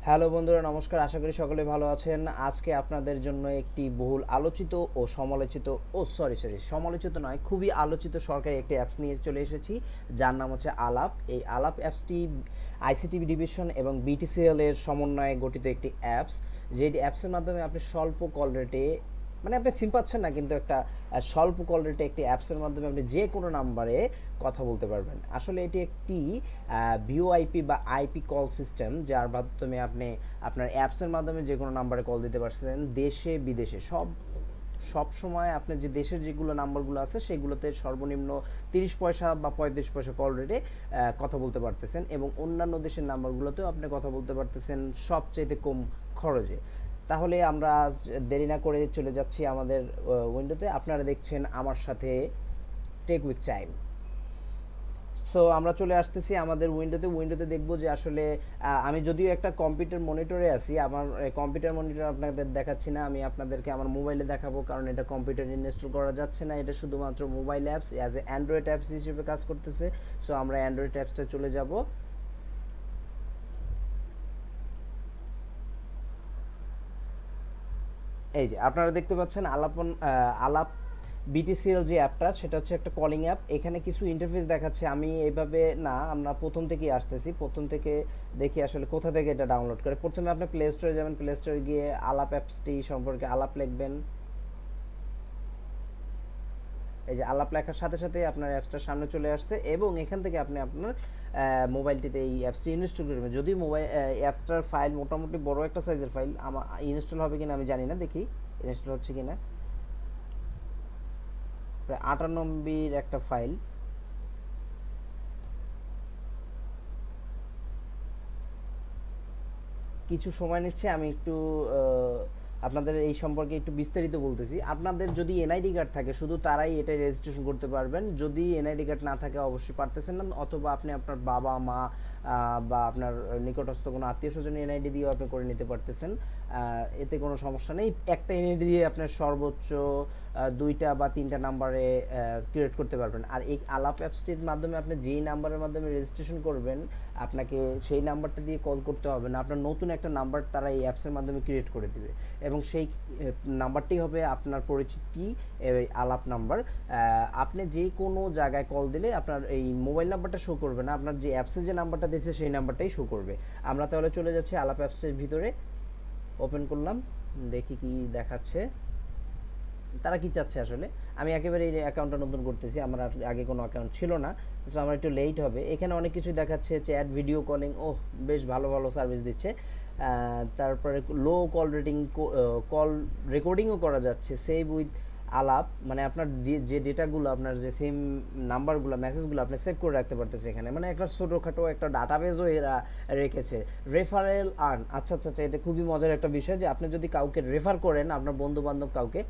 Hello বন্ধুরা, নমস্কার। আশা করি সকলে ভালো আছেন। আজকে আপনাদের জন্য একটি বহুল আলোচিত ও সমালোচিত সমালোচিত নয়, খুবই আলোচিত সরকারি একটি অ্যাপস নিয়ে চলে এসেছি, যার নাম হচ্ছে আলাপ। এই আলাপ অ্যাপসটি আইসিটি ডিভিশন এবং বিটিসিএল এর সমন্বয়ে গঠিত একটি অ্যাপস। যে অ্যাপসের মাধ্যমে আপনি স্বল্প কল রেটে, মানে আপনি সিম পাচ্ছেন না, কিন্তু একটা স্বল্প কল রেটে একটি অ্যাপসের মাধ্যমে আপনি যে কোনো নাম্বারে কথা বলতে পারবেন। আসলে এটি একটি ভিওআইপি বা আইপি কল সিস্টেম, যার মাধ্যমে আপনি আপনার অ্যাপসের মাধ্যমে যে কোনো নাম্বারে কল দিতে পারছেন, দেশে বিদেশে সব সময় আপনার যে দেশের যেগুলো নাম্বারগুলো আছে সেগুলোতে সর্বনিম্ন 30 পয়সা বা 35 পয়সা কল রেটে কথা বলতে পারতেছেন, এবং অন্যান্য দেশের নাম্বারগুলোতেও আপনি কথা বলতে পারতেছেন সবচেয়ে কম খরচে। তাহলে আমরা আজ দেরি না করে চলে যাচ্ছি আমাদের উইন্ডোতে। আপনারা দেখছেন আমার সাথে টেক উইথ টাইম। সো আমরা চলে আসতেছি আমাদের উইন্ডোতে দেখবো যে আসলে আমি যদিও একটা কম্পিউটার মনিটরে আছি, আমার কম্পিউটার মনিটর আপনাদের দেখাচ্ছি না, আমি আপনাদেরকে আমার মোবাইলে দেখাবো, কারণ এটা কম্পিউটারে ইনস্টল করা যাচ্ছে না, এটা শুধুমাত্র mobile apps, as a Android apps হিসেবে কাজ করতেছে। সো আমরা অ্যান্ড্রয়েড অ্যাপসটা চলে যাব। এই যে আপনারা দেখতে পাচ্ছেন আলাপ বিটিসিএল যে অ্যাপটা, সেটা হচ্ছে একটা কলিং অ্যাপ। এখানে কিছু ইন্টারফেস দেখাচ্ছে, আমি এইভাবে না, আমরা প্রথম থেকেই আসতেছি, প্রথম থেকে দেখি আসলে কোথা থেকে এটা ডাউনলোড করে। প্রথমে আপনি প্লে স্টোরে যাবেন, প্লে স্টোরে গিয়ে আলাপ অ্যাপসটি সম্পর্কে আলাপ লিখবেন। এই যে আলাপ লেখার সাথে সাথে আপনার অ্যাপসটার সামনে চলে আসছে, এবং এখান থেকে আপনি আপনার মোবাইলটিতে এই অ্যাপসটি ইনস্টল করবেন। যদি মোবাইল অ্যাপসটার ফাইল মোটামুটি বড় একটা সাইজের ফাইল, আমার ইনস্টল হবে কিনা আমি জানি না, দেখি ইনস্টল হচ্ছে কিনা। প্রায় 58 একটা ফাইল। কিছু সময় নিচ্ছে, আমি একটু আপনাদের এই সম্পর্কে একটু বিস্তারিত বলতেছি। আপনাদের যদি এনআইডি কার্ড থাকে, শুধু তারাই এটা রেজিস্ট্রেশন করতে পারবেন। যদি এনআইডি কার্ড না থাকে অবশ্যই পারতেছেন না, অথবা আপনি আপনার বাবা মা বা আপনার নিকটস্থ কোনো আত্মীয় স্বজন এনআইডি দিয়েও আপনি করে নিতে পারতেছেন। এতে কোনো সমস্যা নেই। একটা এনআইডি দিয়ে আপনার সর্বোচ্চ 2টা বা 3টা নাম্বারে ক্রিয়েট করতে পারবেন। আর এই আলাপ অ্যাপসটির মাধ্যমে আপনি যেই নাম্বারের মাধ্যমে রেজিস্ট্রেশন করবেন, আপনাকে সেই নাম্বারটা দিয়ে কল করতে হবে না, আপনার নতুন একটা নাম্বার তারা এই অ্যাপসের মাধ্যমে ক্রিয়েট করে দিবে, এবং সেই নাম্বারটি হবে আপনার পরিচিতি আলাপ নাম্বার। আপনি যে কোনো জায়গায় কল দিলে আপনার এই মোবাইল নাম্বারটা শো করবে না, আপনার যে অ্যাপসে যে নাম্বারটা দিয়েছে সেই নাম্বারটাই শো করবে। আমরা তাহলে চলে যাচ্ছি আলাপ অ্যাপসের ভিতরে। ওপেন করলাম, দেখি কি দেখাচ্ছে, তারা কি চাচ্ছে আসলে। আমি একেবারে এই অ্যাকাউন্টটা নতুন করতেছি, আমার আগে কোনো অ্যাকাউন্ট ছিল না, সো আমার একটু লেট হবে। এখানে অনেক কিছু দেখাচ্ছে, চ্যাট, ভিডিও কলিং, ওহ বেশ ভালো ভালো সার্ভিস দিচ্ছে। তারপরে লো কল রেটিং, কল রেকর্ডিংও করা যাচ্ছে, সেভ উইথ আলাপ, মানে আপনার যে ডেটাগুলো, আপনার যে সিম নাম্বারগুলো, মেসেজগুলো আপনি সেভ করে রাখতে পারতেছে এখানে, মানে একটা ছোটোখাটো একটা ডাটাবেজও এরা রেখেছে। রেফারেল আর্ন, আচ্ছা আচ্ছা আচ্ছা, এটা খুবই মজার একটা বিষয় যে আপনি যদি কাউকে রেফার করেন, আপনার বন্ধু বান্ধব কাউকে,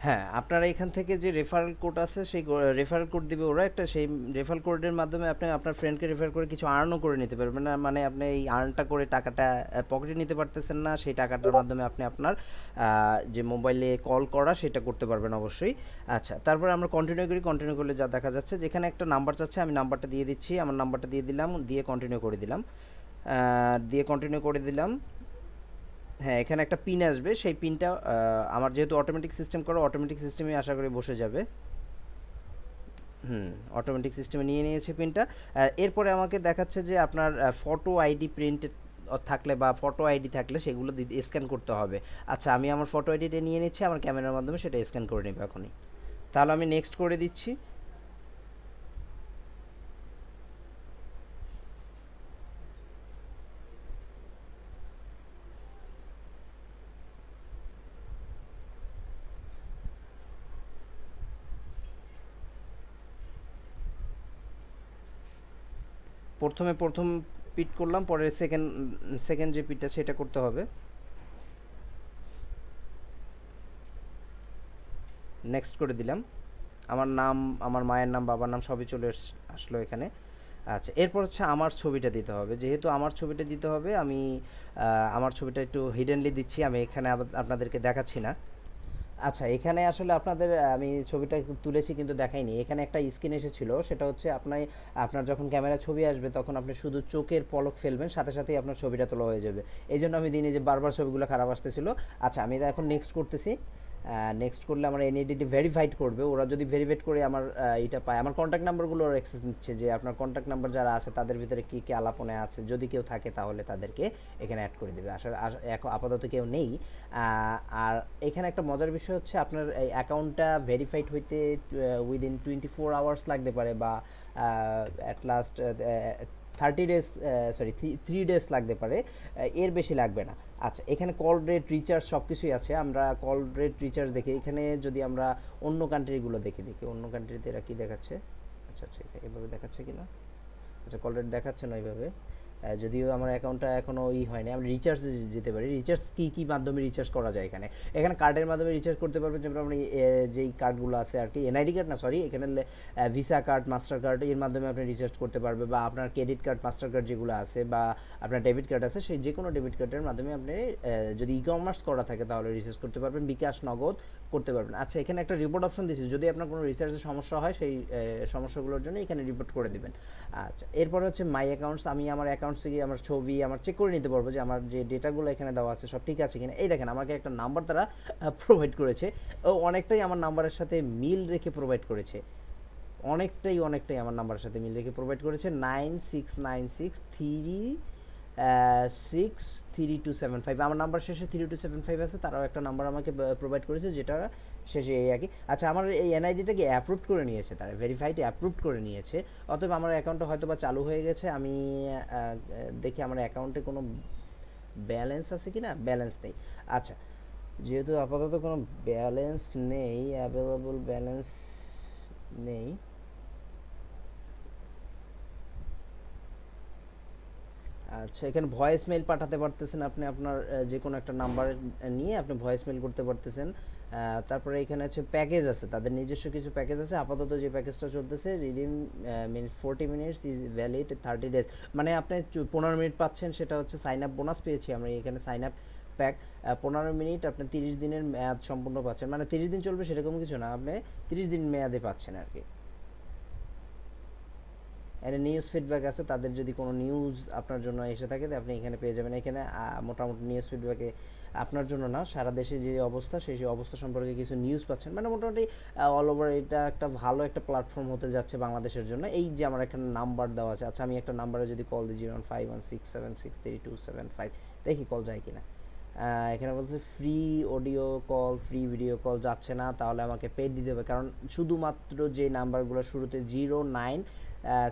হ্যাঁ, আপনারা এখান থেকে যে রেফারেল কোড আছে, সেই রেফারেল কোড দিবে ওরা একটা, সেই রেফারেল কোডের মাধ্যমে আপনি আপনার ফ্রেন্ডকে রেফার করে কিছু আর্নও করে নিতে পারবেন না, মানে আপনি এই আর্নটা করে টাকাটা পকেটে নিতে পারতেছেন না, সেই টাকাটার মাধ্যমে আপনি আপনার যে মোবাইলে কল করা সেটা করতে পারবেন অবশ্যই। আচ্ছা, তারপরে আমরা কন্টিনিউ করি। কন্টিনিউ করলে যা দেখা যাচ্ছে, যেখানে একটা নাম্বার চাচ্ছে, আমি নাম্বারটা দিয়ে দিচ্ছি, আমার নাম্বারটা দিয়ে দিলাম, দিয়ে কন্টিনিউ করে দিলাম, দিয়ে কন্টিনিউ করে দিলাম। হ্যাঁ, এখানে একটা পিন আসবে, সেই পিনটা আমার যেহেতু অটোমেটিক সিস্টেম করা, অটোমেটিক সিস্টেমে আশা করি বসে যাবে। হুম, অটোমেটিক সিস্টেমে নিয়ে নিয়েছে পিনটা। এরপরে আমাকে দেখাচ্ছে যে আপনার ফটো আইডি প্রিন্টেড থাকলে বা ফটো আইডি থাকলে সেগুলো স্ক্যান করতে হবে। আচ্ছা, আমি আমার ফটো আইডিটা নিয়ে নিচ্ছি, আমার ক্যামেরার মাধ্যমে সেটা স্ক্যান করে নেবে এখনই। তাহলে আমি নেক্সট করে দিচ্ছি। প্রথম পিট করলাম, পরে সেকেন্ড সেকেন্ড যে পিটটা সেটা করতে হবে। নেক্সট করে দিলাম। আমার নাম, আমার মায়ের নাম, বাবার নাম সবই চলে আসলো এখানে। আচ্ছা, এরপর হচ্ছে আমার ছবিটা দিতে হবে। যেহেতু আমার ছবিটা দিতে হবে, আমি আমার ছবিটা একটু হিডেনলি দিচ্ছি, আমি এখানে আপনাদেরকে দেখাচ্ছি না। আচ্ছা, এখানে আসলে আপনাদের আমি ছবিটা তুলেছি কিন্তু দেখাইনি। এখানে একটা স্ক্রিন এসেছিল, সেটা হচ্ছে আপনার যখন ক্যামেরা ছবি আসবে তখন আপনি শুধু চোখের পলক ফেলবেন, সাথে সাথেই আপনার ছবিটা তোলা হয়ে যাবে। এই জন্য আমি দিনে যে বারবার ছবিগুলো খারাপ আসতেছিল। আচ্ছা, আমি এটা এখন নেক্সট করতেছি। নেক্সট করলে আমার এনআইডিটি ভেরিফাইড করবে। ওরা যদি ভেরিফাইড করে আমার এটা পায়, আমার কন্ট্যাক্ট নাম্বারগুলো ওরা অ্যাক্সেস নিচ্ছে, যে আপনার কন্ট্যাক্ট নাম্বার যারা আছে তাদের ভিতরে কী কী আলাপনে আছে, যদি কেউ থাকে তাহলে তাদেরকে এখানে অ্যাড করে দেবে। আসলে এখন আপাতত কেউ নেই। আর এখানে একটা মজার বিষয় হচ্ছে, আপনার এই অ্যাকাউন্টটা ভেরিফাইড হইতে উইদিন 24 আওয়ার্স লাগতে পারে, বা at last 30 days, sorry 3 days লাগতে পারে, এর বেশি লাগবে না। আচ্ছা, এখানে কল রেট, রিচার্জ সব কিছুই আছে। আমরা কল রেট, রিচার্জ দেখি। এখানে যদি আমরা অন্য কান্ট্রিগুলো দেখি অন্য কান্ট্রিতে এরা কী দেখাচ্ছে। আচ্ছা আচ্ছা, এভাবে দেখাচ্ছে কি না? আচ্ছা, কল রেট দেখাচ্ছে না ওইভাবে। যদিও আমার অ্যাকাউন্টটা এখনও হয়নি। আমি রিচার্জে যেতে পারি। রিচার্জ কী মাধ্যমে রিচার্জ করা যায় এখানে? এখানে কার্ডের মাধ্যমে রিচার্জ করতে পারবেন, যেমন আপনি যেই কার্ডগুলো আছে আর কি, এনআইডি কার্ড না, সরি, এখানে ভিসা কার্ড, মাস্টার কার্ড, এর মাধ্যমে আপনি রিচার্জ করতে পারবে, বা আপনার ক্রেডিট কার্ড, মাস্টার কার্ড যেগুলো আছে, বা আপনার ডেবিট কার্ড আছে, সেই যে কোনো ডেবিট কার্ডের মাধ্যমে আপনি যদি ই কমার্স করা থাকে তাহলে রিচার্জ করতে পারবেন, বিকাশ, নগদ করতে পারবেন। আচ্ছা, এখানে একটা রিপোর্ট অপশন দিয়েছি, যদি আপনার কোনো রিচার্জের সমস্যা হয় সেই সমস্যাগুলোর জন্য এখানে রিপোর্ট করে দিবেন। আচ্ছা, এরপরে হচ্ছে মাই অ্যাকাউন্টস। আমি আমার অ্যাকাউন্টস থেকে আমার ছবি আমার চেক করে নিতে পারবো যে আমার যে ডেটাগুলো এখানে দেওয়া আছে সব ঠিক আছে কিনা। এই দেখেন, আমাকে একটা নাম্বার তারা প্রোভাইড করেছে। ও অনেকটাই আমার নাম্বারের সাথে মিল রেখে প্রোভাইড করেছে। অনেকটাই আমার নাম্বারের সাথে মিল রেখে প্রোভাইড করেছে। 9696363275, আমার নাম্বার শেষে 3275 আছে। তারাও একটা নাম্বার আমাকে প্রোভাইড করেছে, যেটা শেষে এই আর কি। আচ্ছা, আমার এই এনআইডিটাকে অ্যাপ্রুভ করে নিয়েছে, তারা ভেরিফাইড অ্যাপ্রুভ করে নিয়েছে। অতএব আমার অ্যাকাউন্টটা হয়তো বা চালু হয়ে গেছে। আমি দেখি আমার অ্যাকাউন্টে কোনো ব্যালেন্স আছে কি না। ব্যালেন্স নেই। আচ্ছা, যেহেতু আপাতত কোনো ব্যালেন্স নেই, অ্যাভেলেবল ব্যালেন্স নেই। আচ্ছা, এখানে ভয়েস মেইল পাঠাতে পারতেছেন আপনি, আপনার যে কোনো একটা নাম্বার নিয়ে আপনি ভয়েস মেইল করতে পারতেছেন। তারপরে এখানে হচ্ছে প্যাকেজ আছে, তাদের নিজস্ব কিছু প্যাকেজ আছে। আপাতত যে প্যাকেজটা চলতেছে, redeem minute 40 minutes is valid 30 days, মানে আপনি 15 মিনিট পাচ্ছেন। সেটা হচ্ছে সাইন আপ বোনাস পেয়েছি আমরা এখানে। সাইন আপ প্যাক 15 মিনিট, আপনি 30 দিনের মেয়াদ সম্পূর্ণ পাচ্ছেন, মানে 30 দিন চলবে সেরকম কিছু না, আপনি 30 দিন মেয়াদে পাচ্ছেন আর কি। এখানে নিউজ ফিডব্যাক আছে, তাদের যদি কোনো নিউজ আপনার জন্য এসে থাকে আপনি এখানে পেয়ে যাবেন। এখানে মোটামুটি নিউজ ফিডব্যাকে আপনার জন্য না, সারা দেশে যে অবস্থা সেই অবস্থা সম্পর্কে কিছু নিউজ পাচ্ছেন, মানে মোটামুটি অল ওভার এটা একটা ভালো একটা প্ল্যাটফর্ম হতে যাচ্ছে বাংলাদেশের জন্য। এই যে আমার একটা নাম্বার দেওয়া আছে। আচ্ছা, আমি একটা নাম্বারে যদি কল দিই, 01516763275, দেখি কল যায় কিনা। এখানে বলছে free audio call, free video call যাচ্ছে না, তাহলে আমাকে পেড দিতে হবে। কারণ শুধুমাত্র যে নাম্বারগুলো শুরুতে 09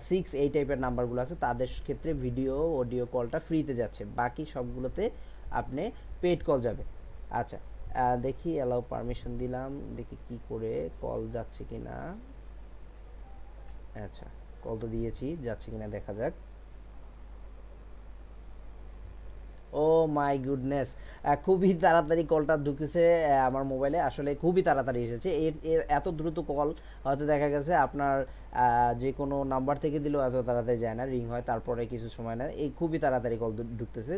6 এই টাইপের নাম্বারগুলো আছে তাদের ক্ষেত্রে ভিডিও অডিও কলটা ফ্রিতে যাচ্ছে, বাকি সবগুলোতে আপনি পেড কল যাবে। আচ্ছা, দেখি অ্যালাউ পারমিশন দিলাম, দেখি কি করে কল যাচ্ছে কি না। আচ্ছা, কল তো দিয়েছি, যাচ্ছে কিনা দেখা যাক। ও মাই গুডনেস, খুবই তাড়াতাড়ি কলটা ঢুকেছে আমার মোবাইলে। আসলে খুবই তাড়াতাড়ি এসেছে। এত দ্রুত কল হয়তো দেখা গেছে আপনার যে কোনো নাম্বার থেকে দিলেও এত তাড়াতাড়ি যায় না, রিং হয় তারপরে কিছু সময় না, এই খুবই তাড়াতাড়ি কল ঢুকতেছে।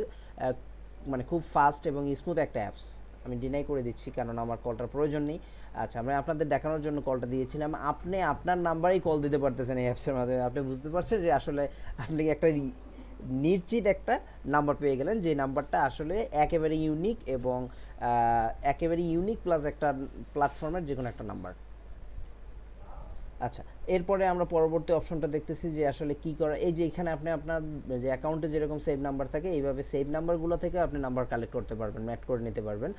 মানে খুব ফাস্ট এবং স্মুথ একটা অ্যাপস। আমি ডিনাই করে দিচ্ছি, কেননা আমার কলটার প্রয়োজন নেই। আচ্ছা, আমি আপনাদের দেখানোর জন্য কলটা দিয়েছিলাম। আপনি আপনার নাম্বারেই কল দিতে পারতেছেন এই অ্যাপসের মাধ্যমে। আপনি বুঝতে পারছেন যে আসলে আপনি একটা নিশ্চিত একটা নাম্বার পেয়ে গেলেন, যে নাম্বারটা আসলে একেবারে ইউনিক, এবং একেবারে ইউনিক প্লাস একটা প্ল্যাটফর্মের যে কোনো একটা নাম্বার। আচ্ছা, এরপরে আমরা পরবর্তী অপশনটা দেখতেছি যে আসলে কি করা। এই যে এখানে আপনি আপনার যে অ্যাকাউন্টে যেরকম সেভ নাম্বার থাকে, এইভাবে সেভ নাম্বারগুলো থেকে আপনি নাম্বার কালেক্ট করতে পারবেন, ম্যাট করে নিতে পারবেন।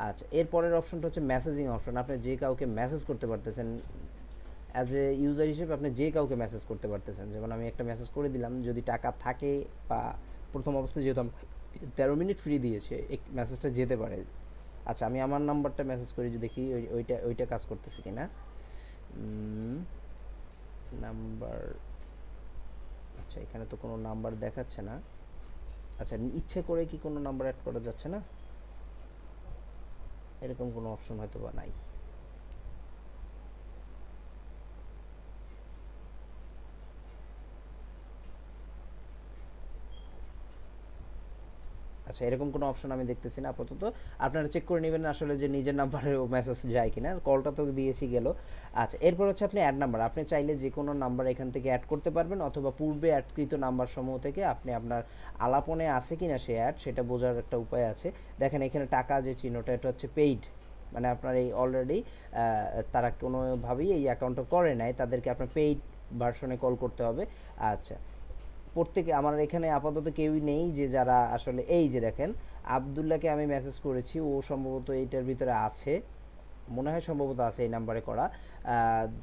আচ্ছা, এরপরের অপশনটা হচ্ছে মেসেজিং অপশন। আপনি যে কাউকে মেসেজ করতে পারতেছেন, অ্যাজ এ ইউজার হিসেবে আপনি যে কাউকে মেসেজ করতে পারতেছেন। যেমন আমি একটা মেসেজ করে দিলাম, যদি টাকা থাকে, বা প্রথম অবস্থায় যেহেতু আমি 13 মিনিট ফ্রি দিয়েছে, এই মেসেজটা যেতে পারে। আচ্ছা, আমি আমার নাম্বারটা মেসেজ করি, যে দেখি ওইটা কাজ করতেছে কিনা। নাম্বার, আচ্ছা এখানে তো কোনো নাম্বার দেখাচ্ছে না। আচ্ছা, ইচ্ছে করে কি কোনো নাম্বার অ্যাড করা যাচ্ছে না, এরকম কোনো অপশন হয়তো বা নাই। আচ্ছা, এরকম কোনো অপশন আমি দেখতেছি না আপাতত। আপনারা চেক করে নেবেন আসলে যে নিজের নাম্বারেও মেসেজ যায় কিনা। কলটা তো দিয়েছি গেল। আচ্ছা, এরপর হচ্ছে আপনি অ্যাড নাম্বার। আপনি চাইলে যে কোনো নাম্বার এখান থেকে অ্যাড করতে পারবেন, অথবা পূর্বে অ্যাডকৃত নাম্বার সমূহ থেকে আপনি আপনার আলাপনে আছে কিনা সে অ্যাড, সেটা বোঝার একটা উপায় আছে। দেখেন এখানে টাকা যে চিহ্নটা, এটা হচ্ছে পেইড, মানে আপনার এই অলরেডি তারা কোনোভাবেই এই অ্যাকাউন্টটা করে নাই, তাদেরকে আপনার পেইড ভার্সনে কল করতে হবে। আচ্ছা, প্রত্যেকে আমার এখানে আপাতত কেউই নেই যে যারা আসলে, এই যে দেখেন আবদুল্লাহকে আমি মেসেজ করেছি, ও সম্ভবত এইটার ভিতরে আছে, মনে হয় সম্ভবত আছে এই নাম্বারে করা।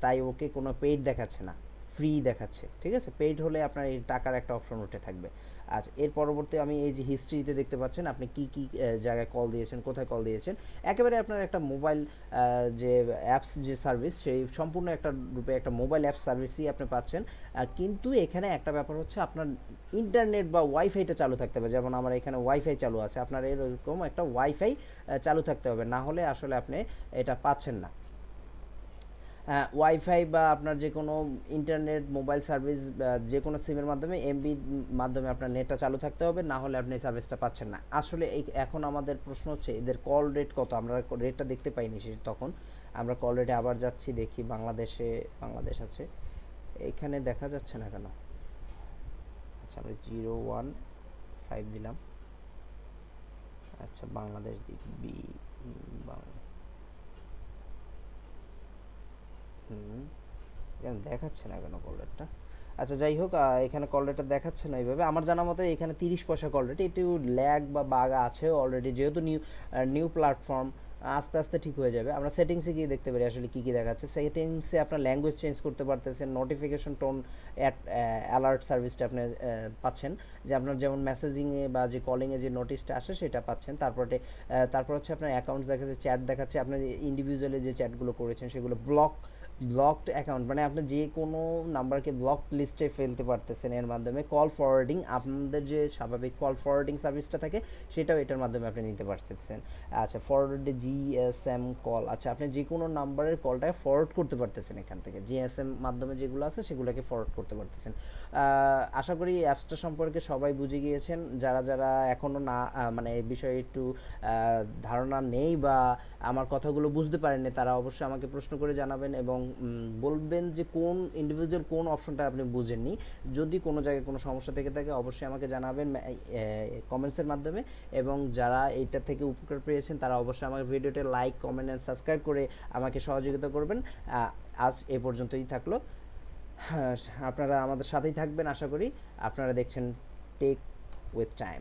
তাই ওকে কোনো পেইড দেখাচ্ছে না, ফ্রি দেখাচ্ছে। ঠিক আছে, পেইড হলে আপনার এই টাকার একটা অপশন উঠে থাকবে। আচ্ছা, এর পরবর্তী আমি এই যে হিস্ট্রিতে দেখতে পাচ্ছেন আপনি কি কি জায়গায় কল দিয়েছেন, কোথায় কল দিয়েছেন, একেবারে আপনার একটা মোবাইল যে অ্যাপস যে সার্ভিস, সেই সম্পূর্ণ একটা রূপে একটা মোবাইল অ্যাপ সার্ভিসই আপনি পাচ্ছেন। কিন্তু এখানে একটা ব্যাপার হচ্ছে আপনার ইন্টারনেট বা ওয়াইফাইটা চালু থাকতে হবে। যেমন আমার এখানে ওয়াইফাই চালু আছে, আপনার এরকম একটা ওয়াইফাই চালু থাকতে হবে, না হলে আসলে আপনি এটা পাচ্ছেন না। ওয়াইফাই বা আপনার যে কোনো ইন্টারনেট মোবাইল সার্ভিস, যে কোনো সিমের মাধ্যমে এমবি মাধ্যমে আপনার নেটটা চালু থাকতে হবে, না হলে আপনি এই সার্ভিসটা পাচ্ছেন না। আসলে এই এখন আমাদের প্রশ্ন হচ্ছে এদের কল রেট কত, আমরা রেটটা দেখতে পাইনি তখন। আমরা কল রেটে আবার যাচ্ছি, দেখি বাংলাদেশে, বাংলাদেশ আছে এখানে, দেখা যাচ্ছে না কেন। আচ্ছা, আমরা 015 দিলাম। আচ্ছা, বাংলাদেশ দিক বি, বাংলা, এখানে দেখাচ্ছে না কেন কল রেটটা। আচ্ছা, যাই হোক, এখানে কল রেটটা দেখাচ্ছে না এইভাবে। আমার জানা মতে এখানে 30 পয়সা কল রেট, একটু ল্যাগ বা বাগ আছে অলরেডি, যেহেতু নিউ প্ল্যাটফর্ম, আস্তে আস্তে ঠিক হয়ে যাবে। আমরা সেটিংসে গিয়ে দেখতে পারি আসলে কী কী দেখাচ্ছে। সেটিংসে আপনার ল্যাঙ্গুয়েজ চেঞ্জ করতে পারতেছেন, নোটিফিকেশন টোন, অ্যালার্ট সার্ভিসটা আপনি পাচ্ছেন, যে আপনার যেমন মেসেজিংয়ে বা যে কলিংয়ে যে নোটিশটা আসে সেটা পাচ্ছেন। তারপর হচ্ছে আপনার অ্যাকাউন্টস দেখাচ্ছে, চ্যাট দেখাচ্ছে, আপনার ইন্ডিভিজুয়ালি যে চ্যাটগুলো করেছেন সেগুলো ব্লকড অ্যাকাউন্ট, মানে আপনি যে কোনো নাম্বারকে ব্লক লিস্টে ফেলতে পারতেছেন এর মাধ্যমে। কল ফরওয়ার্ডিং, আপনাদের যে স্বাভাবিক কল ফরওয়ার্ডিং সার্ভিসটা থাকে সেটাও এটার মাধ্যমে আপনি নিতে পারতেছেন। আচ্ছা, ফরওয়ার্ডে জিএসএম কল, আচ্ছা আপনি যে কোনো নাম্বারের কলটাকে ফরওয়ার্ড করতে পারতেছেন এখান থেকে, জিএসএম মাধ্যমে যেগুলো আছে সেগুলোকে ফরওয়ার্ড করতে পারতেছেন। আশা করি অ্যাপসটা সম্পর্কে সবাই বুঝে গিয়েছেন। যারা যারা এখনও না মানে এই বিষয়ে একটু ধারণা নেই বা আমার কথাগুলো বুঝতে পারেননি, তারা অবশ্যই আমাকে প্রশ্ন করে জানাবেন এবং বলবেন যে কোন ইন্ডিভিজুয়াল কোন অপশনটা আপনি বুঝেননি। যদি কোনো জায়গায় কোনো সমস্যা থেকে থাকে অবশ্যই আমাকে জানাবেন কমেন্টসের মাধ্যমে। এবং যারা এইটা থেকে উপকার পেয়েছেন তারা অবশ্যই আমার ভিডিওতে লাইক, কমেন্ট অ্যান্ড সাবস্ক্রাইব করে আমাকে সহযোগিতা করবেন। আজ এ পর্যন্তই থাকলো। হ্যাঁ, আপনারা আমাদের সাথেই থাকবেন আশা করি। আপনারা দেখছেন টেক উইথ টাইম।